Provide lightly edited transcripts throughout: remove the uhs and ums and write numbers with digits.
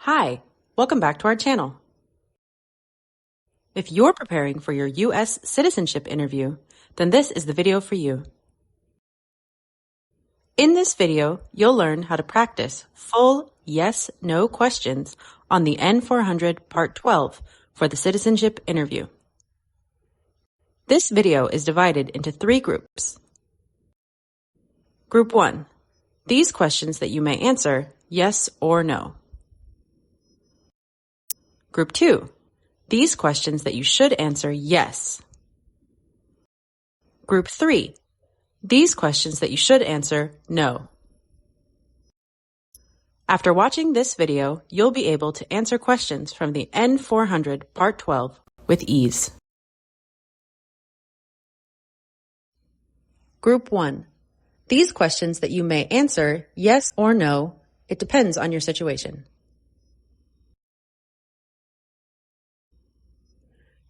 Hi, welcome back to our channel. If you're preparing for your US citizenship interview, then this is the video for you. In this video, you'll learn how to practice full yes/no questions on the N400 Part 12 for the citizenship interview. This video is divided into 3 groups. Group 1. These questions that you may answer yes or no. Group 2. These questions that you should answer yes. Group 3. These questions that you should answer no. After watching this video, you'll be able to answer questions from the N400 Part 12 with ease. Group 1. These questions that you may answer yes or no, it depends on your situation.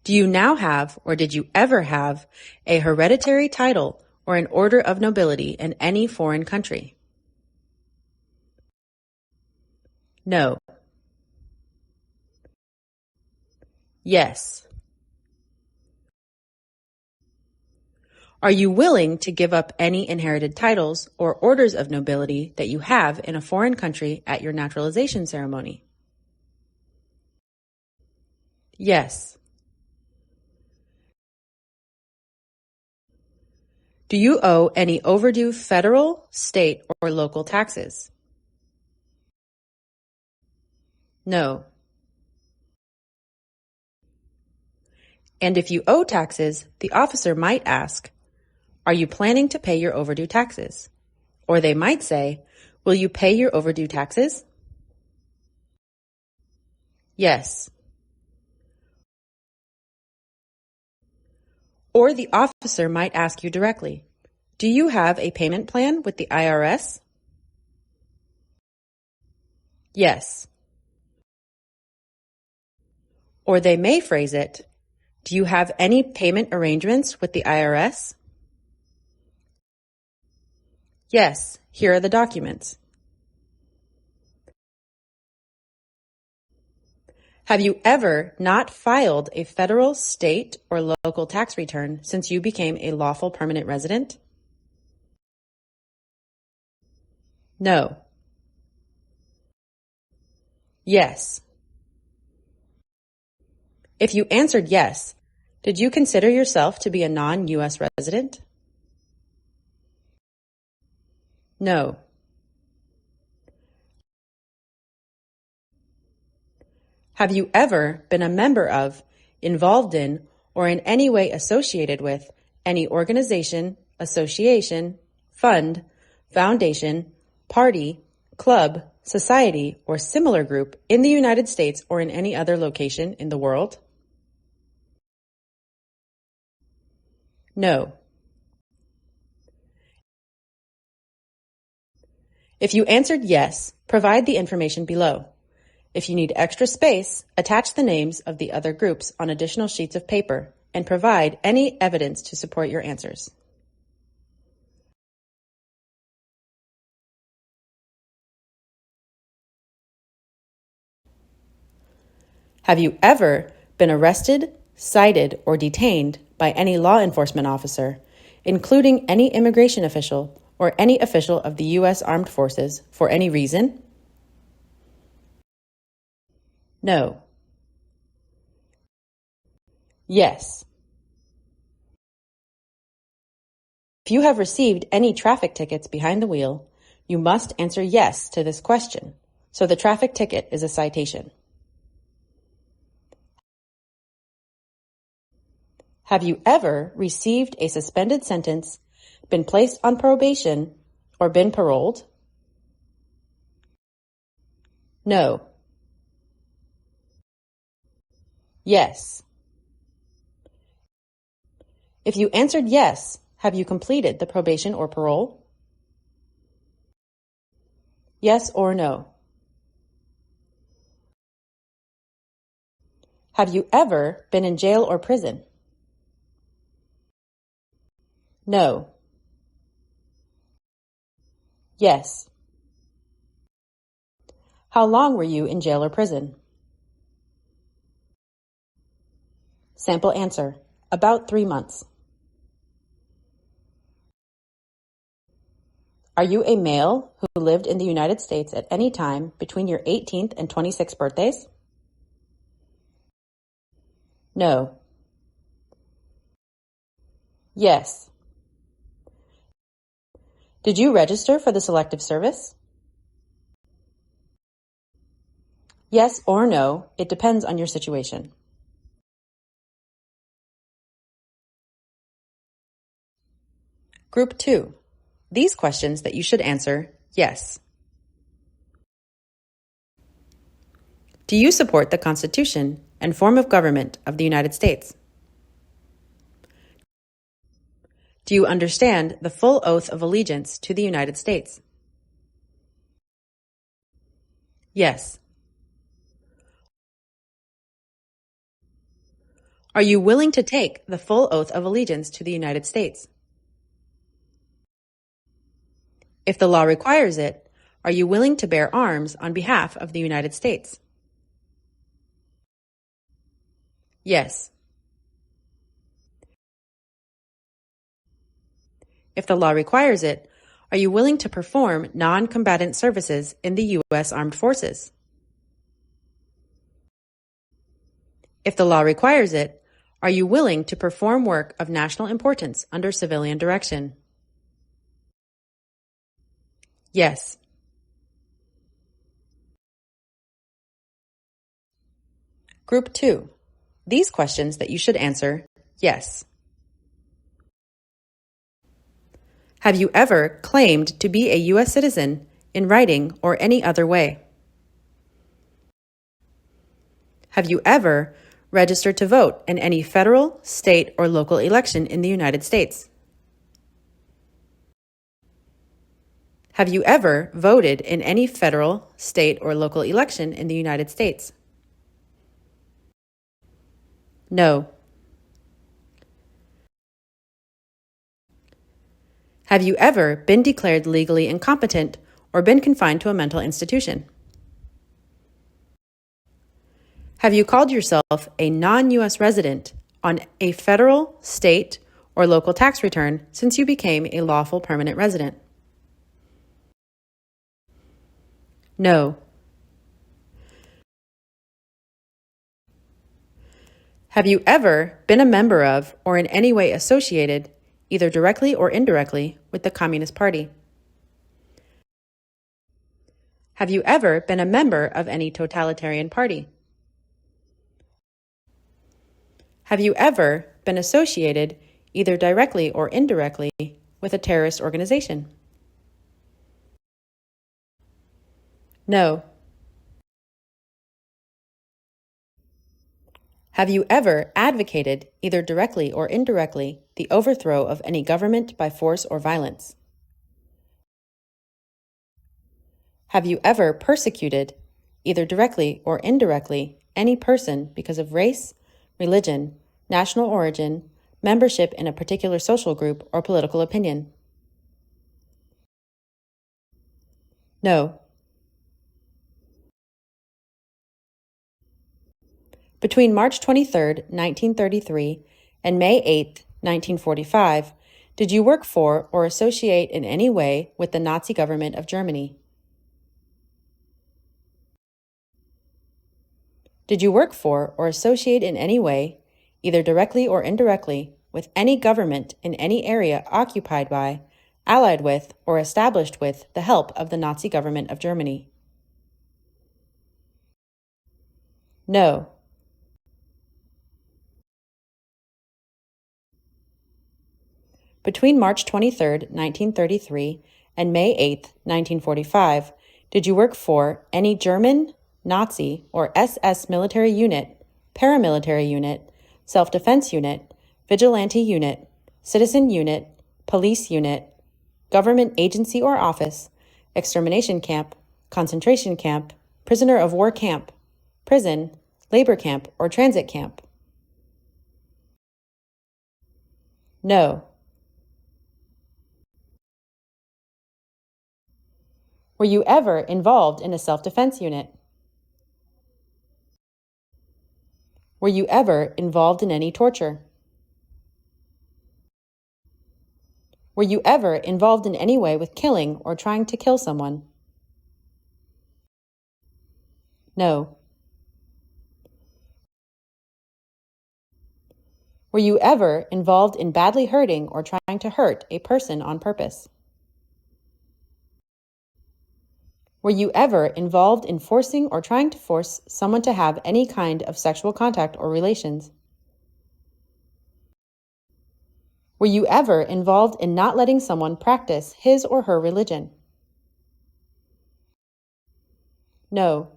Do you now have, or did you ever have, a hereditary title or an order of nobility in any foreign country? No. Yes. Are you willing to give up any inherited titles or orders of nobility that you have in a foreign country at your naturalization ceremony? Yes. Do you owe any overdue federal, state, or local taxes? No. And if you owe taxes, the officer might ask, "Are you planning to pay your overdue taxes?" Or they might say, "Will you pay your overdue taxes?" Yes. Or the officer might ask you directly, "Do you have a payment plan with the IRS?" Yes. Or they may phrase it, "Do you have any payment arrangements with the IRS?" Yes, here are the documents. Have you ever not filed a federal, state, or local tax return since you became a lawful permanent resident? No. Yes. If you answered yes, did you consider yourself to be a non-US resident? No. Have you ever been a member of, involved in, or in any way associated with any organization, association, fund, foundation, party, club, society, or similar group in the United States or in any other location in the world? No. If you answered yes, provide the information below. If you need extra space, attach the names of the other groups on additional sheets of paper and provide any evidence to support your answers. Have you ever been arrested, cited, or detained by any law enforcement officer, including any immigration official or any official of the U.S. Armed Forces, for any reason? No. Yes. If you have received any traffic tickets behind the wheel, you must answer yes to this question, so the traffic ticket is a citation. Have you ever received a suspended sentence, been placed on probation, or been paroled? No. Yes. If you answered yes, have you completed the probation or parole? Yes or no? Have you ever been in jail or prison? No. Yes. How long were you in jail or prison? Sample answer: about 3 months. Are you a male who lived in the United States at any time between your 18th and 26th birthdays? No. Yes. Did you register for the Selective Service? Yes or no, it depends on your situation. Group 2. These questions that you should answer, yes. Do you support the Constitution and form of government of the United States? Do you understand the full oath of allegiance to the United States? Yes. Are you willing to take the full oath of allegiance to the United States? If the law requires it, are you willing to bear arms on behalf of the United States? Yes. If the law requires it, are you willing to perform non-combatant services in the U.S. Armed Forces? If the law requires it, are you willing to perform work of national importance under civilian direction? Yes. Group 2. These questions that you should answer, yes. Have you ever claimed to be a U.S. citizen in writing or any other way? Have you ever registered to vote in any federal, state, or local election in the United States? Have you ever voted in any federal, state, or local election in the United States? No. Have you ever been declared legally incompetent or been confined to a mental institution? Have you called yourself a non-U.S. resident on a federal, state, or local tax return since you became a lawful permanent resident? No. Have you ever been a member of or in any way associated, either directly or indirectly, with the Communist Party? Have you ever been a member of any totalitarian party? Have you ever been associated, either directly or indirectly, with a terrorist organization? No. Have you ever advocated, either directly or indirectly, the overthrow of any government by force or violence? Have you ever persecuted, either directly or indirectly, any person because of race, religion, national origin, membership in a particular social group, or political opinion? No. Between March 23, 1933, and May 8, 1945, did you work for or associate in any way with the Nazi government of Germany? Did you work for or associate in any way, either directly or indirectly, with any government in any area occupied by, allied with, or established with the help of the Nazi government of Germany? No. Between March 23, 1933, and May 8, 1945, did you work for any German, Nazi, or SS military unit, paramilitary unit, self-defense unit, vigilante unit, citizen unit, police unit, government agency or office, extermination camp, concentration camp, prisoner of war camp, prison, labor camp, or transit camp? No. Were you ever involved in a self-defense unit? Were you ever involved in any torture? Were you ever involved in any way with killing or trying to kill someone? No. Were you ever involved in badly hurting or trying to hurt a person on purpose? Were you ever involved in forcing or trying to force someone to have any kind of sexual contact or relations? Were you ever involved in not letting someone practice his or her religion? No.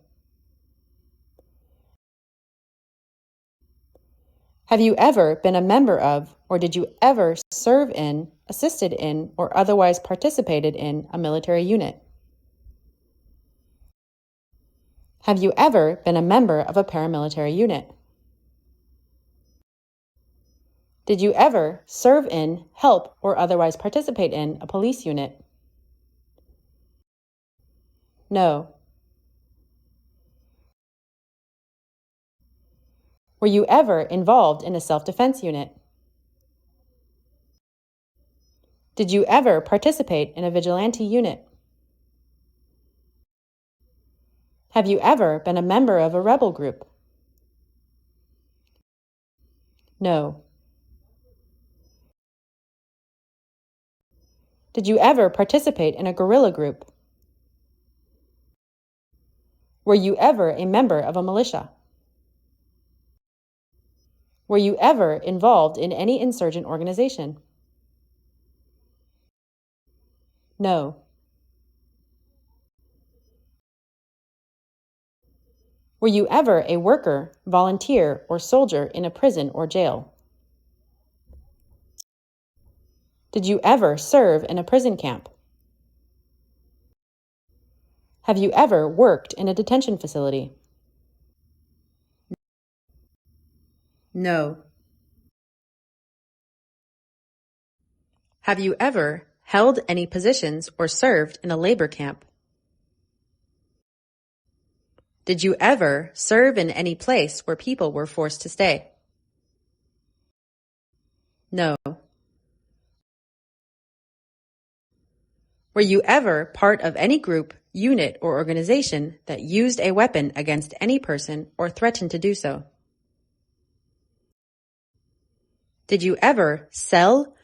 Have you ever been a member of, or did you ever serve in, assisted in, or otherwise participated in a military unit? Have you ever been a member of a paramilitary unit? Did you ever serve in, help, or otherwise participate in a police unit? No. Were you ever involved in a self-defense unit? Did you ever participate in a vigilante unit? Have you ever been a member of a rebel group? No. Did you ever participate in a guerrilla group? Were you ever a member of a militia? Were you ever involved in any insurgent organization? No. Were you ever a worker, volunteer, or soldier in a prison or jail? Did you ever serve in a prison camp? Have you ever worked in a detention facility? No. Have you ever held any positions or served in a labor camp? Did you ever serve in any place where people were forced to stay? No. Were you ever part of any group, unit, or organization that used a weapon against any person or threatened to do so? Did you ever sell,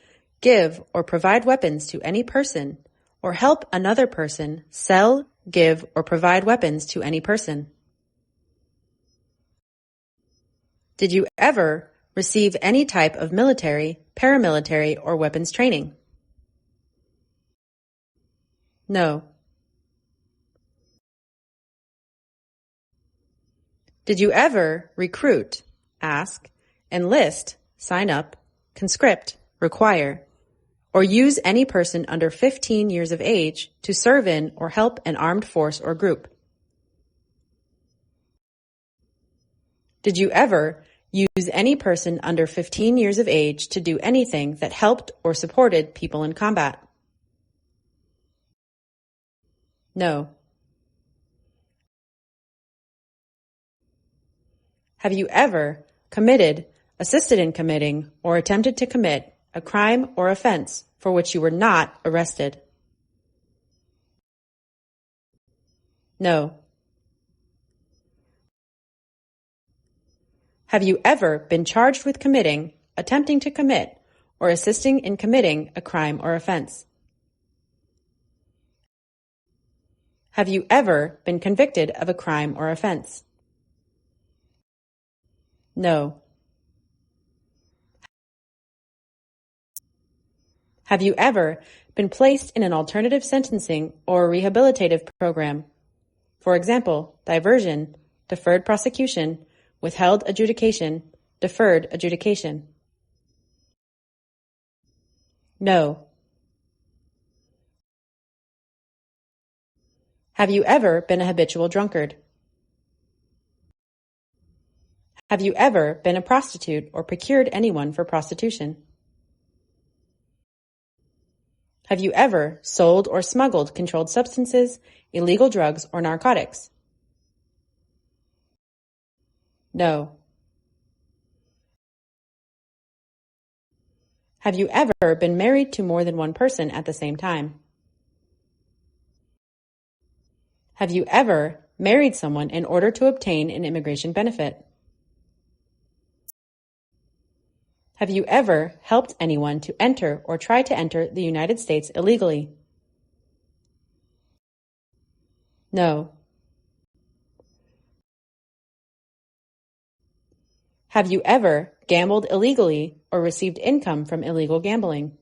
give, or provide weapons to any person, or help another person sell, give, or provide weapons to any person? Did you ever receive any type of military, paramilitary, or weapons training? No. Did you ever recruit, ask, enlist, sign up, conscript, require, or use any person under 15 years of age to serve in or help an armed force or group? Did you ever use any person under 15 years of age to do anything that helped or supported people in combat? No. Have you ever committed, assisted in committing, or attempted to commit a crime or offense for which you were not arrested? No. Have you ever been charged with committing, attempting to commit, or assisting in committing a crime or offense? Have you ever been convicted of a crime or offense? No. Have you ever been placed in an alternative sentencing or rehabilitative program? For example, diversion, deferred prosecution, withheld adjudication, deferred adjudication? No. Have you ever been a habitual drunkard? Have you ever been a prostitute or procured anyone for prostitution? Have you ever sold or smuggled controlled substances, illegal drugs, or narcotics? No. Have you ever been married to more than one person at the same time? Have you ever married someone in order to obtain an immigration benefit? Have you ever helped anyone to enter or try to enter the United States illegally? No. Have you ever gambled illegally or received income from illegal gambling?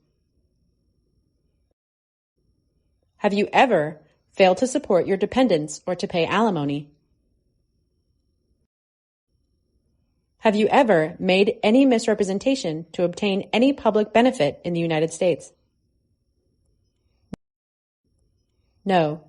Have you ever failed to support your dependents or to pay alimony? Have you ever made any misrepresentation to obtain any public benefit in the United States? No.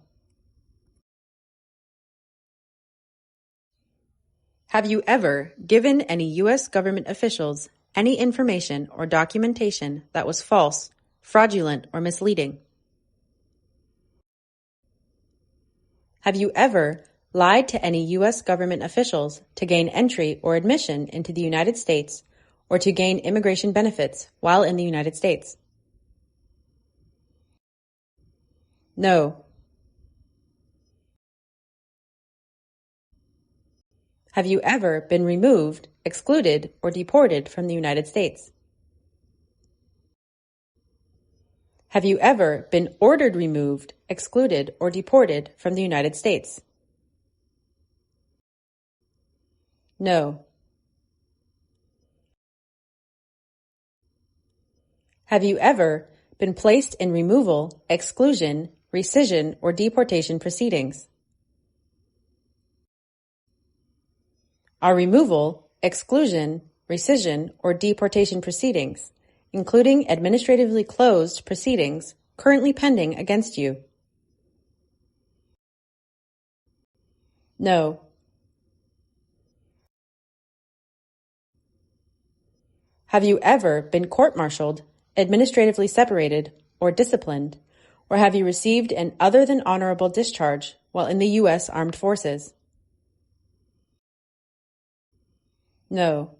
Have you ever given any U.S. government officials any information or documentation that was false, fraudulent, or misleading? Have you ever lied to any U.S. government officials to gain entry or admission into the United States or to gain immigration benefits while in the United States? No. Have you ever been removed, excluded, or deported from the United States? Have you ever been ordered removed, excluded, or deported from the United States? No. Have you ever been placed in removal, exclusion, rescission, or deportation proceedings? Are removal, exclusion, rescission, or deportation proceedings, including administratively closed proceedings, currently pending against you? No. Have you ever been court-martialed, administratively separated, or disciplined, or have you received an other than honorable discharge while in the U.S. Armed Forces? No.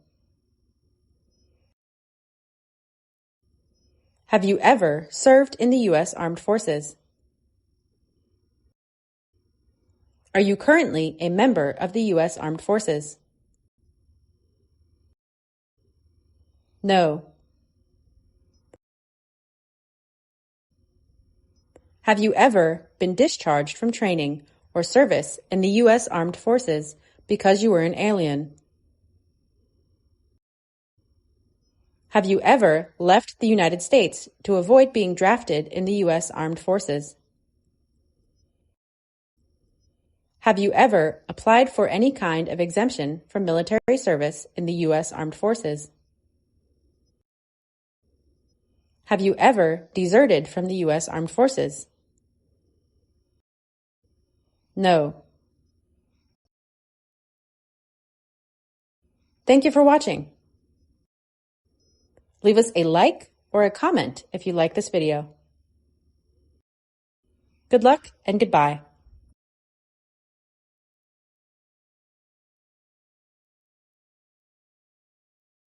Have you ever served in the U.S. Armed Forces? Are you currently a member of the U.S. Armed Forces? No. Have you ever been discharged from training or service in the U.S. Armed Forces because you were an alien? Have you ever left the United States to avoid being drafted in the U.S. Armed Forces? Have you ever applied for any kind of exemption from military service in the U.S. Armed Forces? Have you ever deserted from the U.S. Armed Forces? No. Thank you for watching. Leave us a like or a comment if you like this video. Good luck and goodbye.